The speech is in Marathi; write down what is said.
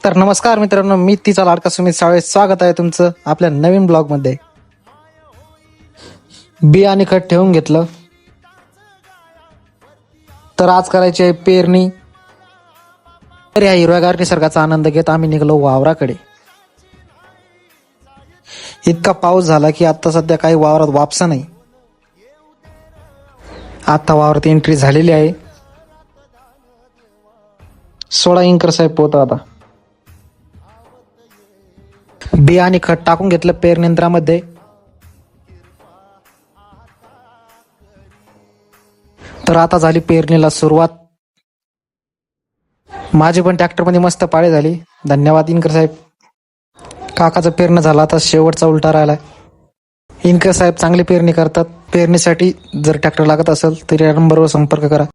तर नमस्कार मित्रांनो, मी तिचा लाडका सुमित साळे. स्वागत आहे तुमचं आपल्या नवीन ब्लॉग मध्ये. बी आणि खत ठेवून घेतलं, तर आज करायची आहे पेरणी. तर या हिरव्यागार निसर्गाचा आनंद घेत आम्ही निघलो वावराकडे. इतका पाऊस झाला की आता सध्या काही वावरात वापसा नाही. आता वावरात एंट्री झालेली आहे. 16 इंकर साहेब पोहतो. आता बी आणि खत टाकून घेतलं पेरणी यंत्रामध्ये. तर आता झाली पेरणीला सुरुवात. माझी पण ट्रॅक्टर मध्ये मस्त पाळी झाली. धन्यवाद इनकर साहेब. काकाचं पेरणं झालं, आता शेवटचा उलटा राहिलाय. इनकर साहेब चांगली पेरणी करतात. पेरणीसाठी जर ट्रॅक्टर लागत असेल तर या नंबरवर संपर्क करा.